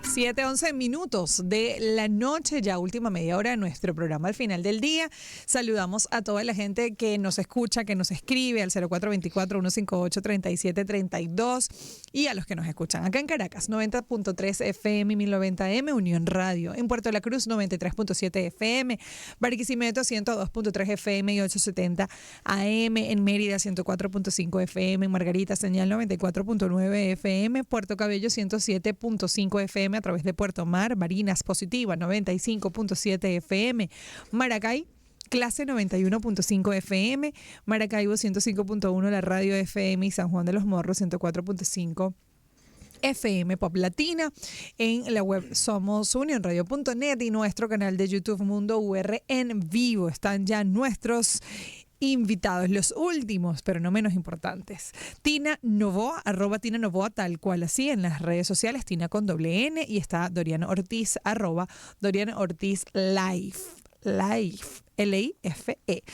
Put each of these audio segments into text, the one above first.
7:11 de la noche, ya última media hora de nuestro programa al final del día. Saludamos a toda la gente que nos escucha, que nos escribe al 0424-158-3732 y a los que nos escuchan acá en Caracas, 90.3 FM y 1090M, Unión Radio. En Puerto La Cruz, 93.7 FM, Barquisimeto, 102.3 FM y 870 AM. En Mérida, 104.5 FM, en Margarita, señal 94.9 FM, Puerto Cabello, 107.5 FM a través de Puerto Mar, Barinas Positiva 95.7 FM, Maracay, Clase 91.5 FM, Maracaibo 105.1 la radio FM y San Juan de los Morros 104.5 FM Pop Latina. En la web somos unionradio.net y nuestro canal de YouTube Mundo UR en vivo. Están ya nuestros invitados, los últimos, pero no menos importantes. Tina Novoa, @Tina Novoa, tal cual así en las redes sociales, Tina con doble N, y está Doriana Ortiz, @Doriana Ortiz Life, L-I-F-E.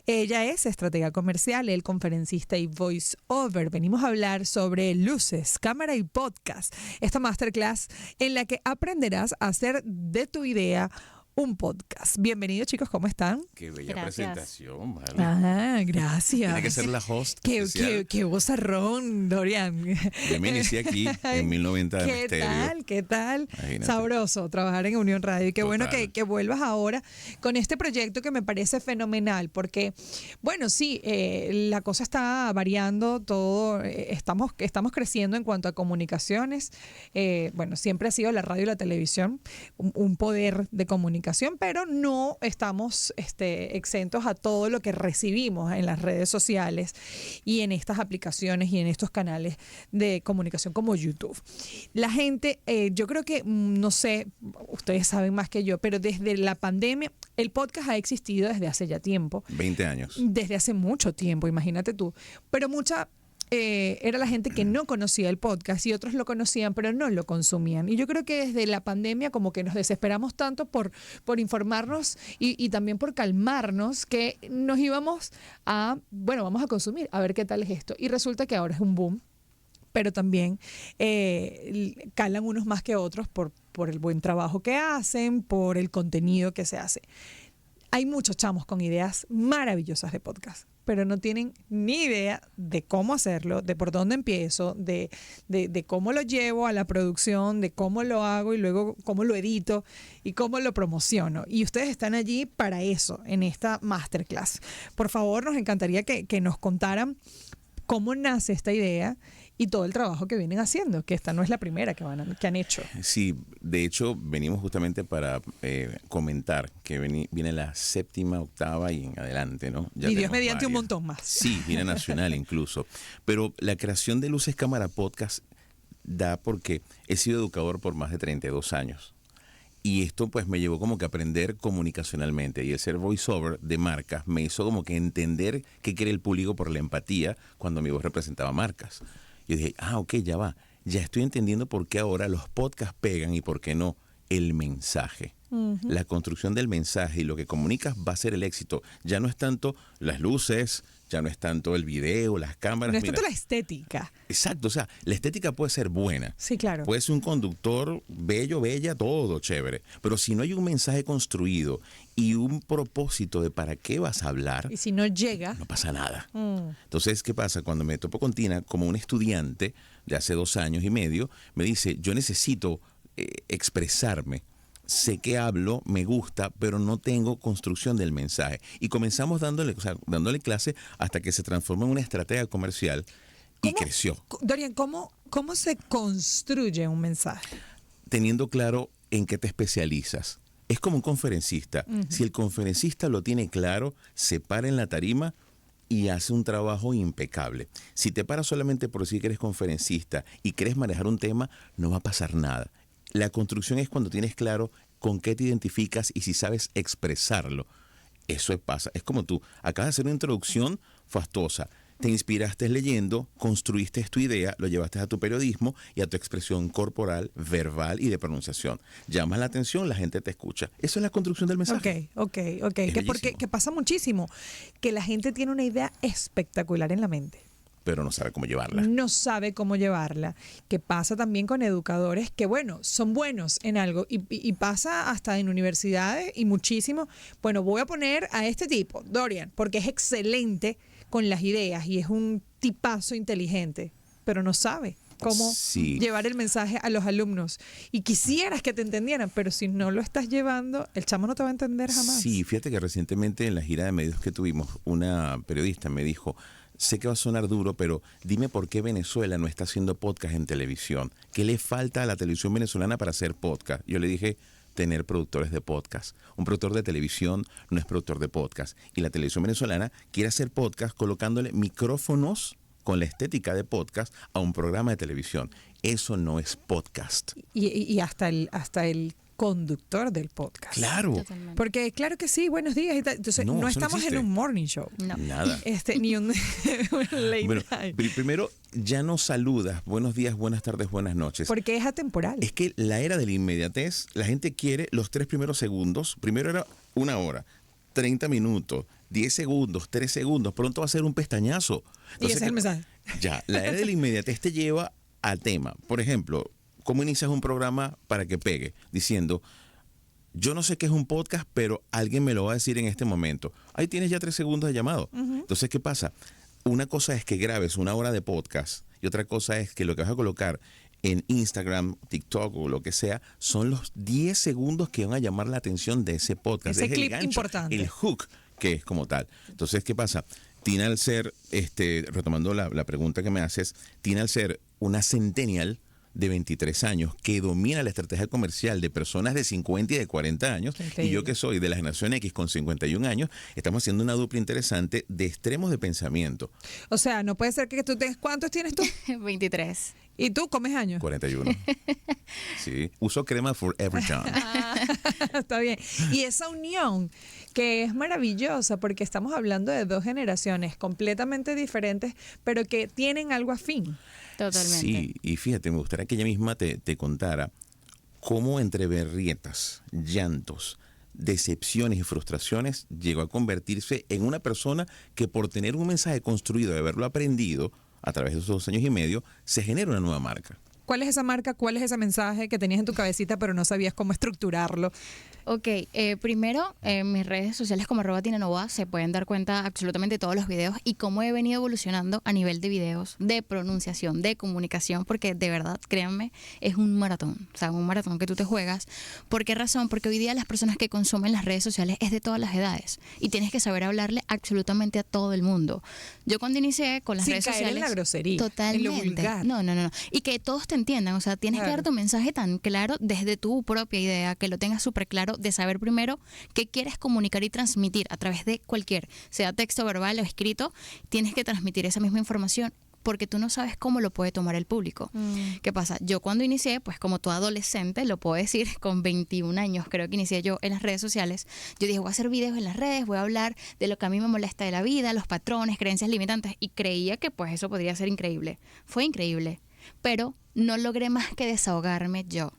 Ella es estratega comercial, el conferencista y voice over. Venimos a hablar sobre luces, cámara y podcast. Esta masterclass en la que aprenderás a hacer de tu idea un podcast. Bienvenidos, chicos, ¿cómo están? Qué bella presentación, ¿vale? Ah, gracias. Tiene que ser la host. Qué vozarrón, Dorian. Yo me inicié aquí en 1090 de Misterio. ¿Qué tal? Imagínate. Sabroso trabajar en Unión Radio. Y qué Total. bueno que vuelvas ahora con este proyecto que me parece fenomenal, porque, bueno, sí, la cosa está variando, todo, estamos creciendo en cuanto a comunicaciones. Bueno, siempre ha sido la radio y la televisión un poder de comunicación, pero no estamos exentos a todo lo que recibimos en las redes sociales y en estas aplicaciones y en estos canales de comunicación como YouTube. La gente, yo creo que, no sé, ustedes saben más que yo, pero desde la pandemia el podcast ha existido desde hace ya tiempo. 20 años. Desde hace mucho tiempo, imagínate tú. Pero era la gente que no conocía el podcast y otros lo conocían pero no lo consumían. Y yo creo que desde la pandemia como que nos desesperamos tanto por informarnos y también por calmarnos, que nos íbamos vamos a consumir, a ver qué tal es esto. Y resulta que ahora es un boom, pero también calan unos más que otros por el buen trabajo que hacen, por el contenido que se hace. Hay muchos chamos con ideas maravillosas de podcast, pero no tienen ni idea de cómo hacerlo, de por dónde empiezo, de cómo lo llevo a la producción, de cómo lo hago y luego cómo lo edito y cómo lo promociono. Y ustedes están allí para eso, en esta masterclass. Por favor, nos encantaría que nos contaran cómo nace esta idea y todo el trabajo que vienen haciendo, que esta no es la primera que han hecho. Sí, de hecho, venimos justamente para comentar que viene la 7ª, 8ª y en adelante, ¿no? Ya y Dios mediante varias. un montón más. Sí, viene nacional incluso. Pero la creación de Luces Cámara Podcast da porque he sido educador por más de 32 años. Y esto pues me llevó como que a aprender comunicacionalmente, y el ser voiceover de marcas me hizo como que entender qué quiere el público por la empatía cuando mi voz representaba marcas. Yo dije, ok, ya estoy entendiendo por qué ahora los podcasts pegan y por qué no el mensaje. La construcción del mensaje y lo que comunicas va a ser el éxito. Ya no es tanto las luces, ya no es tanto el video, las cámaras. No es tanto la estética. Exacto, o sea, la estética puede ser buena. Sí, claro. Puede ser un conductor bello, bella, todo chévere. Pero si no hay un mensaje construido y un propósito de para qué vas a hablar, Y si no llega, no pasa nada. Entonces, ¿qué pasa? Cuando me topo con Tina como un estudiante de hace 2 años y medio, me dice, yo necesito expresarme. Sé que hablo, me gusta, pero no tengo construcción del mensaje. Y comenzamos dándole clase hasta que se transformó en una estrategia comercial y creció. Dorian, ¿cómo se construye un mensaje? Teniendo claro en qué te especializas. Es como un conferencista. Si el conferencista lo tiene claro, se para en la tarima y hace un trabajo impecable. Si te paras solamente por decir que eres conferencista y quieres manejar un tema, no va a pasar nada. La construcción es cuando tienes claro con qué te identificas y si sabes expresarlo. Eso pasa. Es como tú acabas de hacer una introducción fastuosa. Te inspiraste leyendo, construiste tu idea, lo llevaste a tu periodismo y a tu expresión corporal, verbal y de pronunciación. Llamas la atención, la gente te escucha. Eso es la construcción del mensaje. Ok. Que pasa muchísimo, que la gente tiene una idea espectacular en la mente. pero no sabe cómo llevarla. No sabe cómo llevarla. Que pasa también con educadores que, bueno, son buenos en algo y pasa hasta en universidades y muchísimo. Bueno, voy a poner a este tipo, Dorian, porque es excelente con las ideas y es un tipazo inteligente, pero no sabe cómo llevar el mensaje a los alumnos. Y quisieras que te entendieran, pero si no lo estás llevando, el chamo no te va a entender jamás. Sí, fíjate que recientemente en la gira de medios que tuvimos, una periodista me dijo, sé que va a sonar duro, pero dime por qué Venezuela no está haciendo podcast en televisión. ¿Qué le falta a la televisión venezolana para hacer podcast? Yo le dije, tener productores de podcast. Un productor de televisión no es productor de podcast. Y la televisión venezolana quiere hacer podcast colocándole micrófonos con la estética de podcast a un programa de televisión. Eso no es podcast. Y hasta el conductor del podcast. Claro. Totalmente. Porque claro que sí, buenos días. Entonces, No, no eso no estamos en existe. un morning show. No. Nada. Ni un late Bueno, night. primero, ya no saludas. Buenos días, buenas tardes, buenas noches. Porque es atemporal. Es que la era de la inmediatez, la gente quiere los 3 primeros segundos. Primero era 1 hora, 30 minutos, 10 segundos, 3 segundos. Pronto va a ser un pestañazo. Y ese es el mensaje. Ya, la era de la inmediatez te lleva al tema. Por ejemplo, ¿cómo inicias un programa para que pegue? Diciendo, yo no sé qué es un podcast, pero alguien me lo va a decir en este momento. Ahí tienes ya 3 segundos de llamado. Entonces, ¿qué pasa? Una cosa es que grabes 1 hora de podcast y otra cosa es que lo que vas a colocar en Instagram, TikTok o lo que sea, son los 10 segundos que van a llamar la atención de ese podcast. Ese Es el clip gancho, importante. el hook que es como tal. Entonces, ¿qué pasa? Tina, al ser, retomando la pregunta que me haces, Tina, al ser una centennial de 23 años que domina la estrategia comercial de personas de 50 y de 40 años, Increíble. y yo que soy de la generación X con 51 años, estamos haciendo una dupla interesante de extremos de pensamiento. O sea, no puede ser que tú tengas... ¿Cuántos tienes tú? 23. ¿Y tú comes años? 41. Sí, uso crema for every time. Está bien. Y esa unión que es maravillosa porque estamos hablando de 2 generaciones completamente diferentes, pero que tienen algo afín. Totalmente. Sí, y fíjate, me gustaría que ella misma te contara cómo entre berrietas, llantos, decepciones y frustraciones llegó a convertirse en una persona que por tener un mensaje construido, de haberlo aprendido a través de esos 2 años y medio, se genera una nueva marca. ¿Cuál es esa marca? ¿Cuál es ese mensaje que tenías en tu cabecita pero no sabías cómo estructurarlo? Ok, primero, en mis redes sociales como @tinanovoa se pueden dar cuenta absolutamente todos los videos y cómo he venido evolucionando a nivel de videos, de pronunciación, de comunicación, porque de verdad, créanme, es un maratón, o sea, un maratón que tú te juegas. ¿Por qué razón? Porque hoy día las personas que consumen las redes sociales es de todas las edades y tienes que saber hablarle absolutamente a todo el mundo. Yo cuando inicié con las Sin redes caer en sociales... la grosería, totalmente. en lo vulgar. No. Y que todos te entiendan, o sea, tienes que Claro. dar tu mensaje tan claro desde tu propia idea, que lo tengas súper claro, de saber primero qué quieres comunicar y transmitir a través de cualquier, sea texto verbal o escrito, tienes que transmitir esa misma información porque tú no sabes cómo lo puede tomar el público. ¿Qué pasa? Yo cuando inicié, pues como toda adolescente, lo puedo decir, con 21 años creo que inicié yo en las redes sociales, yo dije, voy a hacer videos en las redes, voy a hablar de lo que a mí me molesta de la vida, los patrones, creencias limitantes, y creía que pues eso podría ser increíble. Fue increíble, pero no logré más que desahogarme yo.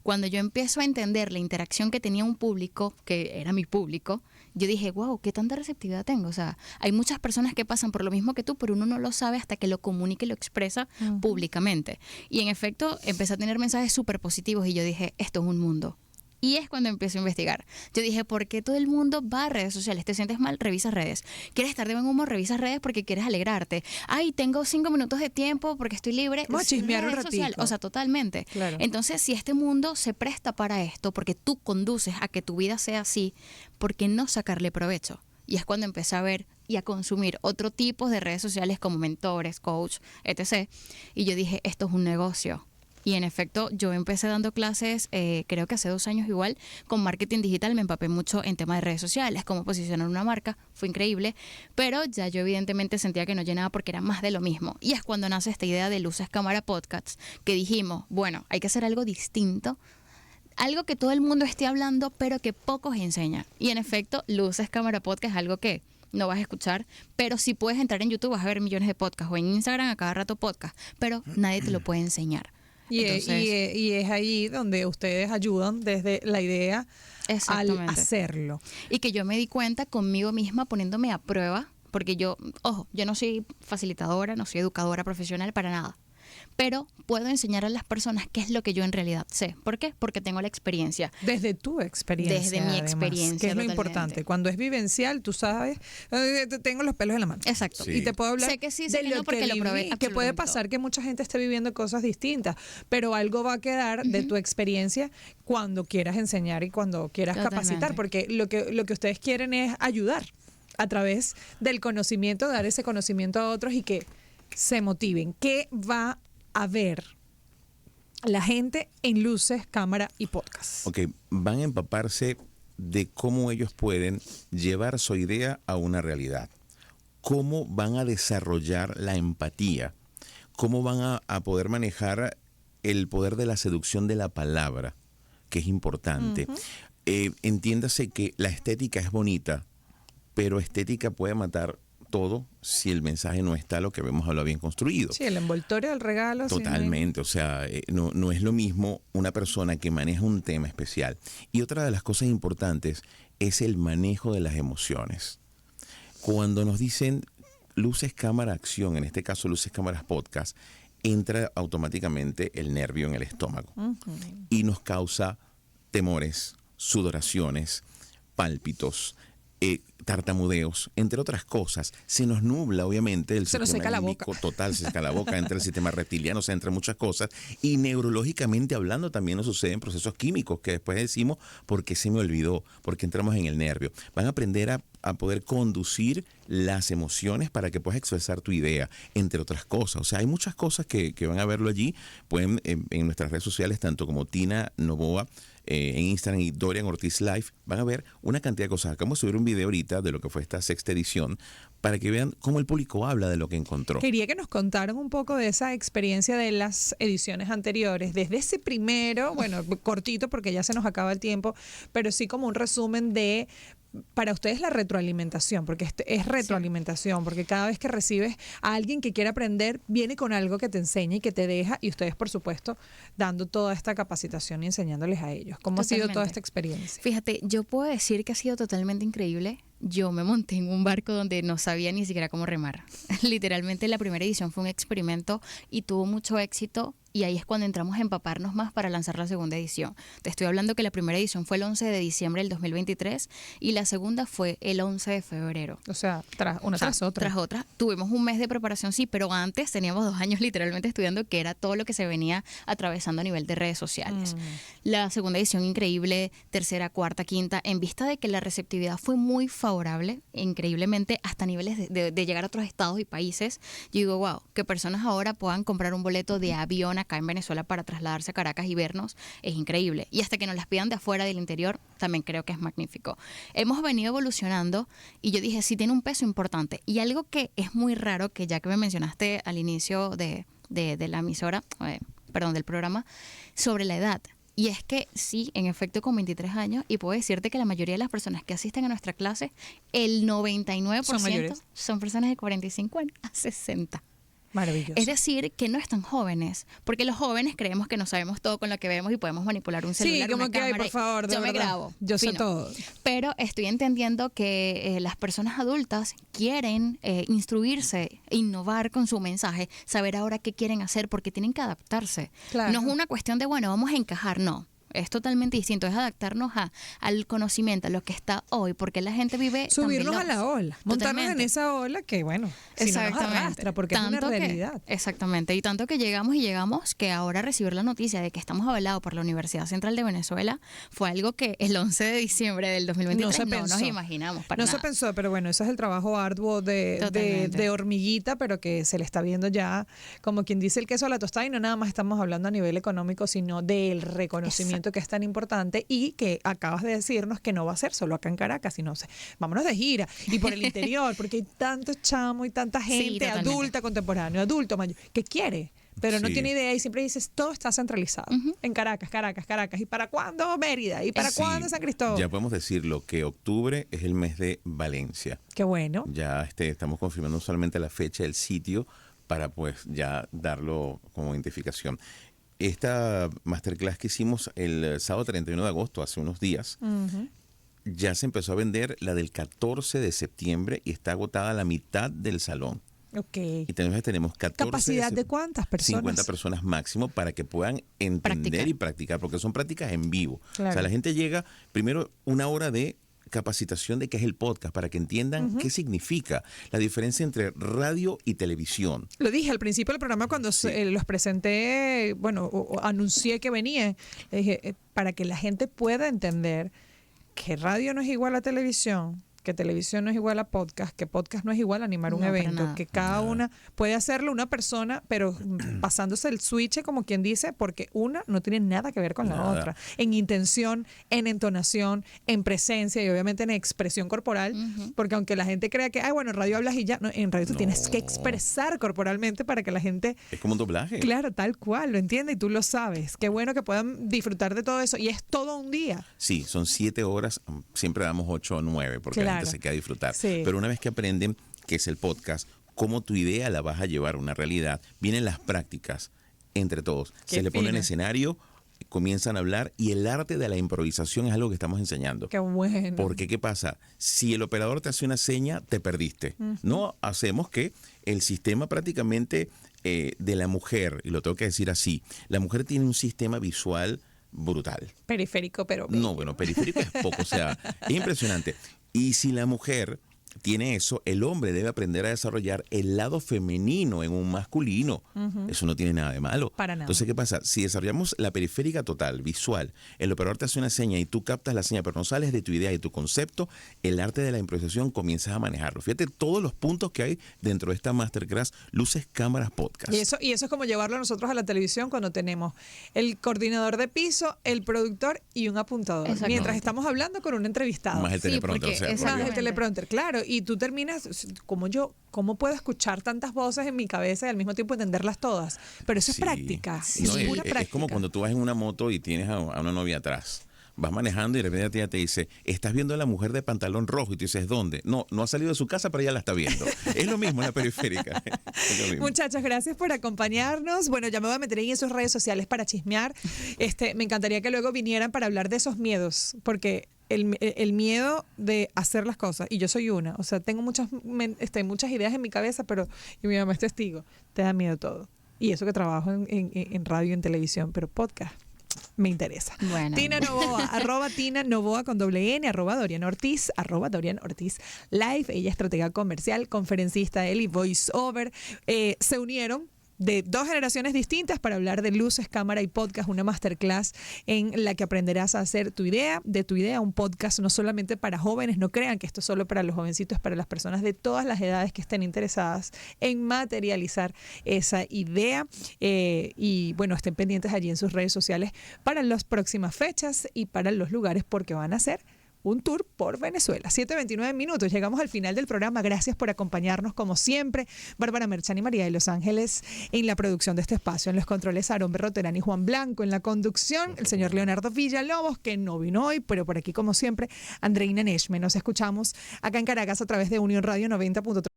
Cuando yo empiezo a entender la interacción que tenía un público, que era mi público, yo dije, wow, qué tanta receptividad tengo. O sea, hay muchas personas que pasan por lo mismo que tú, pero uno no lo sabe hasta que lo comunica y lo expresa públicamente. Y en efecto, empecé a tener mensajes súper positivos y yo dije, esto es un mundo. Y es cuando empiezo a investigar. Yo dije, ¿por qué todo el mundo va a redes sociales? ¿Te sientes mal? Revisas redes. ¿Quieres estar de buen humor? Revisas redes porque quieres alegrarte. Ay, tengo 5 minutos de tiempo porque estoy libre. Vamos a chismear un Redes sociales. ratico. O sea, totalmente. Claro. Entonces, si este mundo se presta para esto, porque tú conduces a que tu vida sea así, ¿por qué no sacarle provecho? Y es cuando empecé a ver y a consumir otro tipo de redes sociales como mentores, coach, etc. Y yo dije, esto es un negocio. Y en efecto, yo empecé dando clases, creo que hace 2 años igual, con marketing digital. Me empapé mucho en temas de redes sociales, cómo posicionar una marca. Fue increíble. Pero ya yo evidentemente sentía que no llenaba porque era más de lo mismo. Y es cuando nace esta idea de Luces Cámara Podcasts, que dijimos, bueno, hay que hacer algo distinto. Algo que todo el mundo esté hablando, pero que pocos enseñan. Y en efecto, Luces Cámara Podcast es algo que no vas a escuchar, pero si puedes entrar en YouTube vas a ver millones de podcasts, o en Instagram a cada rato podcast, pero nadie te lo puede enseñar. Y es ahí donde ustedes ayudan desde la idea al Exactamente. hacerlo. Y que yo me di cuenta conmigo misma poniéndome a prueba, porque ojo, yo no soy facilitadora, no soy educadora profesional para nada, pero puedo enseñar a las personas qué es lo que yo en realidad sé. ¿Por qué? Porque tengo la experiencia. Desde tu experiencia. Desde mi además, experiencia, que es lo totalmente. importante. Cuando es vivencial, tú sabes, tengo los pelos en la mano. Exacto. Sí. Y te puedo hablar Sé que sí, sé de que lo no, porque que lo probé viví, que puede absolutamente pasar todo. que mucha gente esté viviendo cosas distintas, pero algo va a quedar de tu experiencia cuando quieras enseñar y cuando quieras capacitar, porque lo que ustedes quieren es ayudar a través del conocimiento, dar ese conocimiento a otros y que se motiven. ¿Qué va a ver la gente en luces, cámara y podcast? Ok, van a empaparse de cómo ellos pueden llevar su idea a una realidad. Cómo van a desarrollar la empatía. Cómo van a poder manejar el poder de la seducción de la palabra, que es importante. Entiéndase que la estética es bonita, pero estética puede matar todo si el mensaje no está lo que hemos hablado bien construido. Sí, el envoltorio del regalo. Totalmente, o sea, no es lo mismo una persona que maneja un tema especial. Y otra de las cosas importantes es el manejo de las emociones. Cuando nos dicen luces, cámara, acción, en este caso luces, cámaras, podcast, entra automáticamente el nervio en el estómago y nos causa temores, sudoraciones, pálpitos, tartamudeos, entre otras cosas. Se nos nubla, obviamente, el Se nos sistema seca la límbico boca. total, se seca la boca, entra el sistema reptiliano, se entre muchas cosas. Y neurológicamente hablando también nos suceden procesos químicos que después decimos, ¿por qué se me olvidó? Porque entramos en el nervio. Van a aprender a poder conducir las emociones para que puedas expresar tu idea, entre otras cosas. O sea, hay muchas cosas que van a verlo allí. Pueden en nuestras redes sociales, tanto como Tina Novoa, en Instagram y Dorian Ortiz Live, van a ver una cantidad de cosas. Acabamos de subir un video ahorita de lo que fue esta 6ª edición para que vean cómo el público habla de lo que encontró. Quería que nos contaran un poco de esa experiencia de las ediciones anteriores, desde ese primero, bueno, cortito porque ya se nos acaba el tiempo, pero sí como un resumen de, para ustedes, la retroalimentación, porque es retroalimentación, porque cada vez que recibes a alguien que quiere aprender, viene con algo que te enseña y que te deja, y ustedes, por supuesto, dando toda esta capacitación y enseñándoles a ellos. ¿Cómo ha sido toda Totalmente. esta experiencia? Fíjate, yo puedo decir que ha sido totalmente increíble. Yo me monté en un barco donde no sabía ni siquiera cómo remar. Literalmente la primera edición fue un experimento y tuvo mucho éxito, y ahí es cuando entramos a empaparnos más para lanzar la segunda edición. Te estoy hablando que la primera edición fue el 11 de diciembre del 2023 y la segunda fue el 11 de febrero. O sea, una O sea, tras otra. Tras otra. Tuvimos un mes de preparación, sí, pero antes teníamos 2 años literalmente estudiando, que era todo lo que se venía atravesando a nivel de redes sociales. La segunda edición increíble, tercera, cuarta, quinta, en vista de que la receptividad fue muy favorable, increíblemente, hasta niveles de llegar a otros estados y países. Yo digo, wow, que personas ahora puedan comprar un boleto de avión acá en Venezuela para trasladarse a Caracas y vernos, es increíble. Y hasta que nos las pidan de afuera, del interior, también creo que es magnífico. Hemos venido evolucionando y yo dije, sí tiene un peso importante. Y algo que es muy raro, que ya que me mencionaste al inicio de la emisora, perdón, del programa, sobre la edad. Y es que sí, en efecto, con 23 años, y puedo decirte que la mayoría de las personas que asisten a nuestra clase, el 99% ¿Son mayores? son personas de 45 a 60. Maravilloso. Es decir, que no están jóvenes, porque los jóvenes creemos que no sabemos todo con lo que vemos y podemos manipular un celular, Sí, como una que, ay, cámara. por favor, de yo me verdad. grabo. Yo sé Fino. todo. Pero estoy entendiendo que las personas adultas quieren instruirse, innovar con su mensaje, saber ahora qué quieren hacer, porque tienen que adaptarse. Claro. No es una cuestión de, bueno, vamos a encajar, no. Es totalmente distinto, es adaptarnos al conocimiento, a lo que está hoy, porque la gente vive Subirnos tan a la veloz. ola, montarnos en Totalmente. esa ola que, bueno, si no nos arrastra, porque es una Tanto que- realidad. exactamente, y tanto que llegamos que ahora recibir la noticia de que estamos avalados por la Universidad Central de Venezuela fue algo que el 11 de diciembre del 2023 no nos imaginamos para No nada. se pensó, pero bueno, ese es el trabajo arduo de Totalmente. hormiguita, pero que se le está viendo ya, como quien dice, el queso a la tostada, y no nada más estamos hablando a nivel económico, sino del reconocimiento que es tan importante y que acabas de decirnos que no va a ser solo acá en Caracas, sino vámonos de gira y por el interior, porque hay tanto chamo y tanta Sí, gente totalmente. adulta, contemporáneo, adulto, mayor, que quiere, pero no Sí. tiene idea y siempre dices, todo está centralizado en Caracas, Caracas, Caracas. ¿Y para cuándo Mérida? ¿Y para Sí, cuándo San Cristóbal? Ya podemos decirlo, que octubre es el mes de Valencia. Qué bueno. Ya estamos confirmando solamente la fecha, el sitio, para pues ya darlo como identificación. Esta masterclass que hicimos el sábado 31 de agosto, hace unos días, ya se empezó a vender la del 14 de septiembre y está agotada la mitad del salón. Ok. Y entonces tenemos 14 ¿Capacidad de cuántas personas? 50 personas máximo para que puedan entender y practicar, porque son prácticas en vivo. Claro. O sea, la gente llega, primero, una hora de capacitación de qué es el podcast, para que entiendan qué significa la diferencia entre radio y televisión. Lo dije al principio del programa cuando los presenté, bueno, o anuncié que venía. Le dije, para que la gente pueda entender que radio no es igual a televisión, que televisión no es igual a podcast, que podcast no es igual a animar un No, para evento, nada. que cada una puede hacerlo una persona, pero pasándose el switch, como quien dice, porque una no tiene nada que ver con la Nada. otra. En intención, en entonación, en presencia y obviamente en expresión corporal, porque aunque la gente crea que, ay, bueno, en radio hablas y ya, no, en radio tú tienes que expresar corporalmente para que la gente... Es como un doblaje. Claro, tal cual, lo entiende y tú lo sabes. Qué bueno que puedan disfrutar de todo eso. Y es todo un día. Sí, son 7 horas, siempre damos 8 o 9 porque la Claro. gente se queda a disfrutar. Sí. Pero una vez que aprenden qué es el podcast, cómo tu idea la vas a llevar a una realidad, vienen las prácticas entre todos. Qué Se le pone en fino. escenario, comienzan a hablar y el arte de la improvisación es algo que estamos enseñando. Qué bueno. Porque, ¿qué pasa? Si el operador te hace una seña, te perdiste. No hacemos que el sistema prácticamente de la mujer, y lo tengo que decir así, la mujer tiene un sistema visual brutal. Periférico, pero... No, bueno, periférico es poco, o sea, es impresionante. Y si la mujer tiene eso, el hombre debe aprender a desarrollar el lado femenino en un masculino. Eso no tiene nada de malo. Para nada. Entonces, ¿qué pasa? Si desarrollamos la periférica total, visual, el operador te hace una seña y tú captas la seña, pero no sales de tu idea y tu concepto, el arte de la improvisación comienzas a manejarlo. Fíjate todos los puntos que hay dentro de esta masterclass, luces, cámaras, podcast. Y eso es como llevarlo nosotros a la televisión cuando tenemos el coordinador de piso, el productor y un apuntador. Exactamente. Mientras estamos hablando con un entrevistado. Más el Sí, teleprompter, porque o sea, esa- Más rápido. el teleprompter, claro. Y tú terminas, como yo, ¿cómo puedo escuchar tantas voces en mi cabeza y al mismo tiempo entenderlas todas? Pero eso Sí. es práctica. No, es pura práctica. es como cuando tú vas en una moto y tienes a una novia atrás. Vas manejando y de repente ella te dice, estás viendo a la mujer de pantalón rojo. Y tú dices, ¿dónde? No ha salido de su casa, pero ella la está viendo. Es lo mismo en la periférica. Es lo mismo. Muchachos, gracias por acompañarnos. Bueno, ya me voy a meter en esos redes sociales para chismear. Me encantaría que luego vinieran para hablar de esos miedos, porque el miedo de hacer las cosas, y yo soy una, o sea, tengo muchas ideas en mi cabeza, pero, y mi mamá es testigo, te da miedo todo. Y eso que trabajo en radio y en televisión, pero podcast me interesa. Bueno. Tina Novoa, arroba Tina Novoa con doble N, arroba Dorian Ortiz Live. Ella es estratega comercial, conferencista él y voice over. Se unieron de dos generaciones distintas para hablar de luces, cámara y podcast, una masterclass en la que aprenderás a hacer de tu idea un podcast no solamente para jóvenes. No crean que esto es solo para los jovencitos, para las personas de todas las edades que estén interesadas en materializar esa idea. Y bueno, estén pendientes allí en sus redes sociales para las próximas fechas y para los lugares, porque van a ser un tour por Venezuela. 7:29 minutos. Llegamos al final del programa. Gracias por acompañarnos como siempre. Bárbara Merchan y María de Los Ángeles en la producción de este espacio. En los controles, Aarón Berroterán y Juan Blanco. En la conducción, el señor Leonardo Villalobos, que no vino hoy, pero por aquí como siempre, Andreina Neshme. Nos escuchamos acá en Caracas a través de Unión Radio 90.3.